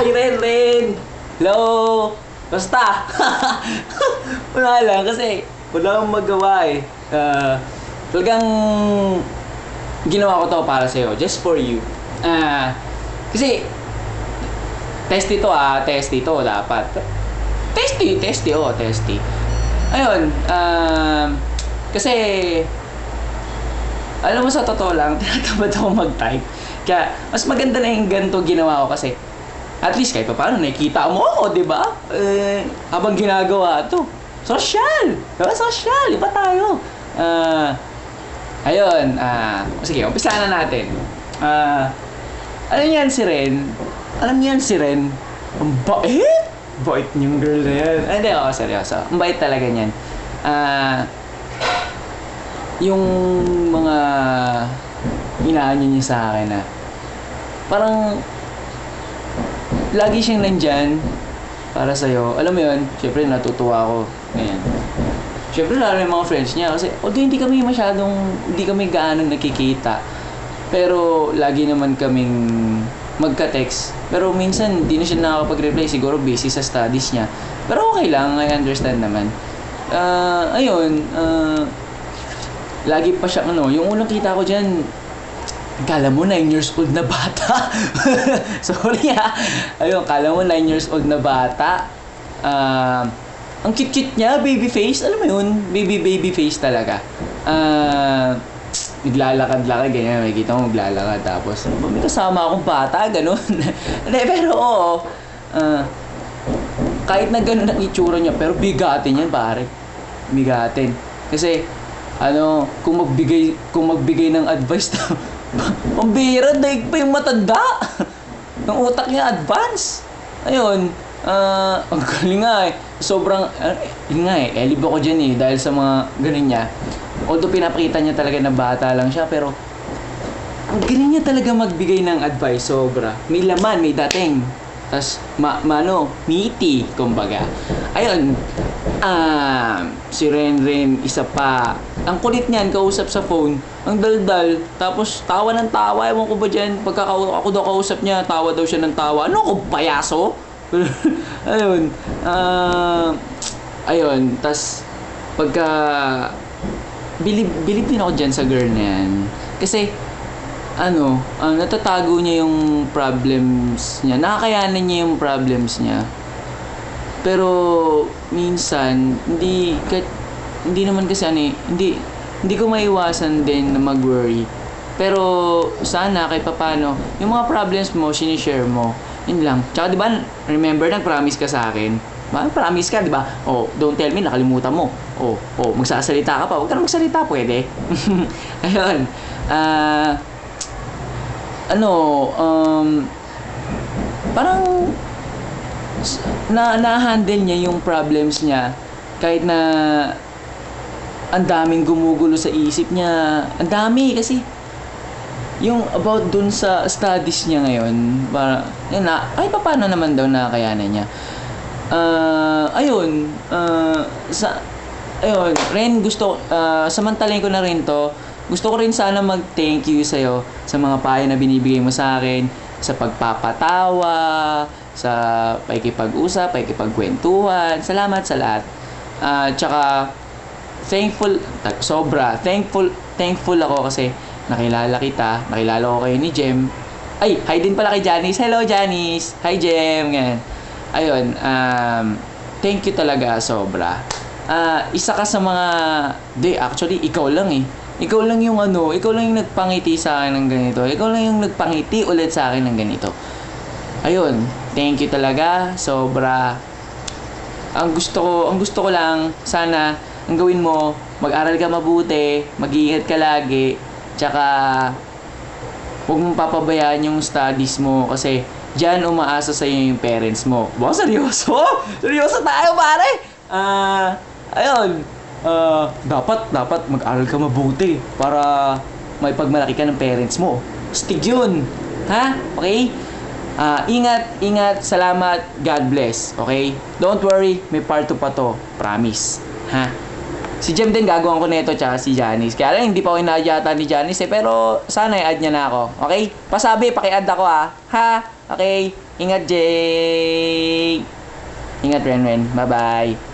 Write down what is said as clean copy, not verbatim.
Hi, Ren! Hello! Basta! Wala lang kasi wala akong magawa eh. Talagang ginawa ko to para sa'yo. Just for you. Kasi testy to testy to dapat. Testy. Ayun, kasi alam mo sa totoo lang, tinatamad ako mag-type. Kaya mas maganda na yung ganito ginawa ko kasi at least kahit pa paano nakikita mo ako, di ba? Habang ginagawa to. Social! Diba? Social! Iba tayo. Ayun, sige, umpisahan na natin. Alam niyan si Ren? Alam niyan si Ren? Ang bait! Bait niyong girl na yan. Hindi, seryoso. Ang bait talaga niyan. Yung mga inaanyo niya sa akin na parang lagi siyang nandyan para sa'yo. Alam mo yun, syempre natutuwa ako. Ngayon. Syempre lalo yung mga friends niya kasi although hindi kami gaano nakikita. Pero lagi naman kaming magka-text. Pero minsan di na siya nakakapag-reply. Siguro busy sa studies niya. Pero okay lang, I understand naman. Ayun, lagi pa siya, yung unang kita ko dyan, kala mo 9 years old na bata. Sorry Ayun, kala mo 9 years old na bata. Ang cute-cute niya, baby face. Alam mo yun, baby face talaga. Naglalakad-lakad, ganyan. May kita mo maglalakad. Tapos, may kasama akong bata, ganun. Pero oo, kahit na ganun ang itsura niya, pero bigatin yan, pare. Bigatin. Kasi, kung magbigay ng advice na, pambira, daig pa yung matanda. Ang utak niya advance. Ayun, ang galing nga eh. Sobrang, yun nga eh, elib ako dyan eh, dahil sa mga ganun niya. Although pinapakita niya talaga na bata lang siya, pero ang galing niya talaga magbigay ng advice, sobra. May laman, may dating. Tas, meaty, kumbaga. Ayun, si Ren, isa pa. Ang kulit niyan, kausap sa phone, ang daldal, tapos tawa ng tawa, ewan ko ba dyan, pagka ako daw kausap niya, tawa daw siya ng tawa. Ano ko, payaso? Ayun, tas pagka bilib din ako dyan sa girl na yan. Kasi, natatago niya yung problems niya. Nakakayanan niya yung problems niya. Pero, minsan, hindi naman kasi hindi ko maiwasan din na mag-worry. Pero, sana, kahit papano, yung mga problems mo, sinishare mo. Yun lang. Tsaka, di ba, remember, nag-promise ka sa akin? Promise ka, di ba? Oh, don't tell me, nakalimutan mo. Oh, magsasalita ka pa. Huwag ka na magsalita, pwede. Ayun. Parang na-handle niya yung problems niya kahit na ang daming gumugulo sa isip niya. Ang dami kasi yung about dun sa studies niya ngayon, para yun na, ay paano naman daw nakakayanan niya. Ayun, Ren, samantalin ko na rin to. Gusto ko rin sana mag-thank you sa'yo sa mga payo na binibigay mo sa akin, sa pagpapatawa, sa pakikipag-usap, pakikipagkwentuhan. Salamat sa lahat. Tsaka, thankful ako kasi nakilala ko kayo ni Jem. Ay, hi din pala kay Janice. Hello, Janice. Hi, Jem. Ganyan. Ayun, thank you talaga, sobra. Isa ka sa mga, actually, ikaw lang eh. Ikaw lang yung nagpangiti sa akin ng ganito. Ikaw lang yung nagpangiti ulit sa akin ng ganito. Ayun, thank you talaga, sobra. Ang gusto ko lang, sana, ang gawin mo, mag-aral ka mabuti, mag-iingat ka lagi, tsaka, huwag mong papabayaan yung studies mo kasi diyan umaasa sa iyo yung parents mo. Wow, seryoso? Seryoso tayo, pare. Ayun. Dapat mag-aral ka mabuti para may pagmalaki ka ng parents mo. Stig yun. Ha? Okay? Ingat, salamat, God bless. Okay? Don't worry, may part 2 pa to. Promise. Ha? Si Jem din gagawin ko nito tsaka si Janice. Kaya lang hindi pa ako ina-add yata ni Janice pero sana i-add niya na ako. Okay? Pasabi, paki-add ako Ha? Okay? Ingat, Jay! Ingat, Renren. Bye-bye.